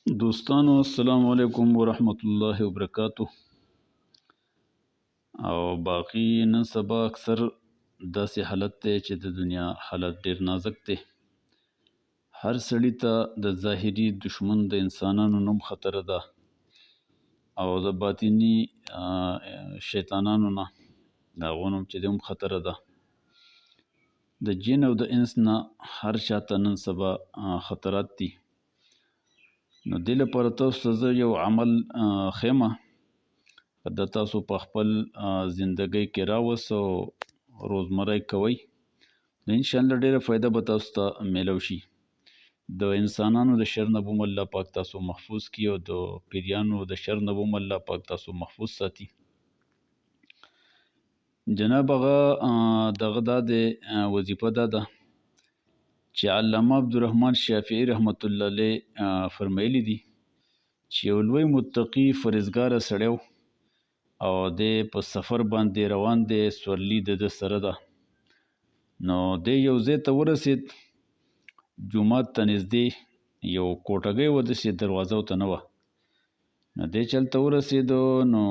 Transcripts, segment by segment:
دوستانو السلام علیکم ورحمت الله وبرکاتو. او باقی نن سبا اکثر داسې حالت دی چې د دنیا حالت ډیر نازک دی. هر سړی ته د ظاهري دشمن د انسانانو نوم خطره ده او د باطنی شیطانانو نه د هغو نوم چې دی هم خطره ده. د جن او د انس نه هر چاته نن سبا خطرات دي. نو دې لپاره تاسو ته زه یو عمل ښیم که د تاسو په خپل زندګۍ کې راوست او روزمره یې کوئ نو انشاءالله ډېره فایده به تاسو ته میلو شي. د انسانانو د شر نه به هم الله پاک تاسو محفوظ کړي او د پیریانو د شر نه به هم الله پاک تاسو محفوظ ساتي. جناب هغه دغه دا د وظیفه دا ده چې علامه عبدالرحمن شافعي رحمت الله علیه فرمایلی دي چې یو لوی متقي فرزګاره سړی و او دی په سفر باندې روان دی، سورلي د سره ده. نو دی یو ځای ته ورسید، جومات ته نږدې یو کوټګۍ وه، داسې دروازه ورته نه وه. نو دی چې هلته ورسېدو نو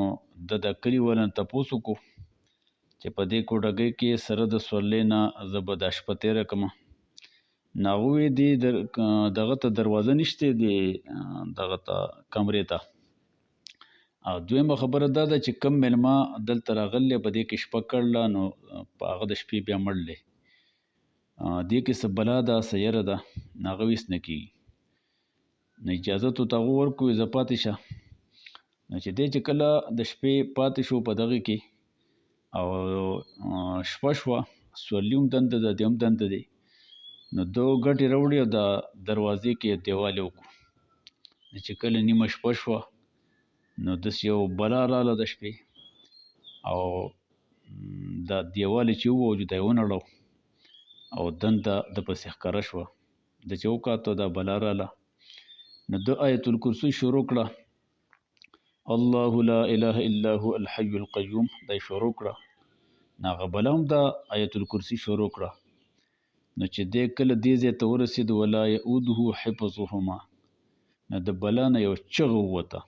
د کلي والا نه تپوس وکړو چې په دې کوټګۍ کې سره د سورلۍ نه زه به دا شپه تېره کړمه. نو هغه وویل دې دغه ته دروازه نشته، دې دغه ته کمرې ته. او دویمه خبره دا ده چې کم میلمه دلته راغلی په دې کې شپه کړله نو په هغه د شپې بیا مړلی، دې کې څه بلا ده څه یره ده، نو هغه هېڅ نه کېږي. نو اجازت ورته هغه ورکړو زه پاتې شه. نو چې دی چې کله د شپې پاتې شو په دغه کې او شپه شوه، سورلي هم دنده ده، دی هم دنده دی. نو ده ګټې راوړې او د دروازې کې دیوال یې وکړو. نو چې کله نیمه شپه شوه نو داسې یو بلا راغله د شپې او دا دیوال یې چې ووهلو دا یې ونړو او دنده د پسې ښکاره شوه. ده چې وکاته دا بلا راغله نو ده آیت الکرسي شروع کړه، الله لا اله الا هو الحي القیوم، دا یې شروع کړه. نو هغه بلا هم دا آیت الکرسي شروع کړه. نو چې دی کله دې ځای ته ورسېد ولا یؤوده حفظهما، نو د بلا نه یو چغه ووته.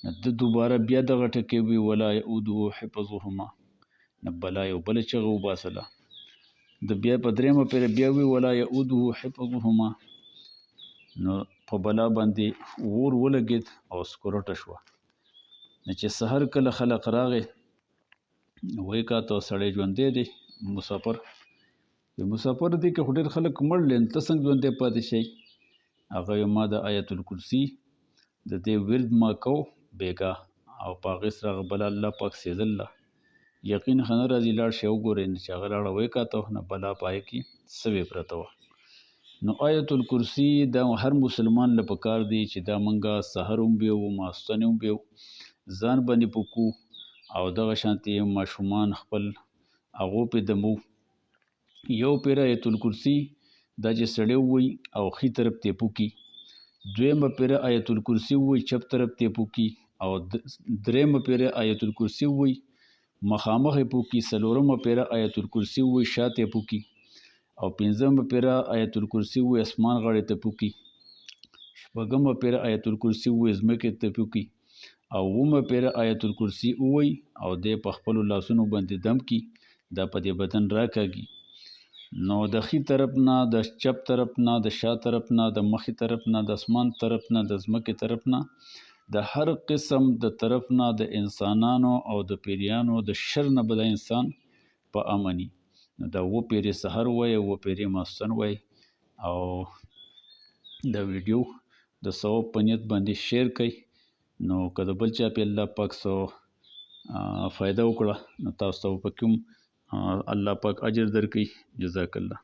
نو ده دوباره بیا دغه ټکې ووی ولا یؤوده حفظهما، نو بلا یو بله چغه وباسله. د بیا په درېیمه پیره بیا وی ولا یؤوده حفظهما، نو په بلا باندې اور ولګېد او سکروټه شوه. نو چې سحر کله خلق راغی وایي کاته سړی ژوندی دی، مسافر مسافر دی که خو ډېر خلک مړ دی، ته څنګه ژوندی پاتې شئ؟ هغه وایي ما د آیت الکرسي د دې ورد ما کو بیګا او په هغې سره هغه بلا الله پاک سېزله. یقین ښه نه راځي، لاړ شئ وګورئ. چې هغه لاړه ویې کاته نو بلا په هغې کې سوې پرته وه. نو آیت الکرسي دا هر مسلمان له پکار دی چې دا موږ سحر هم بیو ماسخوتن هم بیو ځان باندې پوکو او دغه شانتې ماشومان خپل هغو پې دمو. یو پیر آیت الکرسي دا چې سړی ووایي او ښي طرف ته یې پوکي، دویمه پیره آیت الکرسي ووایي چپ طرف ته یې پوکي، او درېیمه پیره آیت الکرسي ووایي مخامخ یې پوکي، څلورمه پیره آیت الکرسي ووایي شاته یې پوکي، او پنځمه پیره آیت الکرسي ووایي اسمان غاړې ته پوکي، شپږمه پیره آیت الکرسي ووایي ځمکې ته پوکي، او اوومه پیره آیت الکرسي ووایي او دی په خپلو لاسونو باندې دم کي، دا په دې بدن راکاږي. نو د ښي طرف نه، د چپ طرف نه، د شا طرف نه، د مخې طرف نه، د اسمان طرف نه، د ځمکې طرف نه، د هر قسم د طرف نه د انسانانو او د پیریانو د شر نه به دا انسان په امني. نو دا اووه پیرې سحر وایي، اووه پیرې ماسخوتن وایي. او دا ویډیو د ثواب په نیت باندې شیر کړئ. نو که د بل چا پې الله پاک څه فایده وکړه نو تاسو ته به پکې هم الله پاک اجر درکوي. جزاک الله.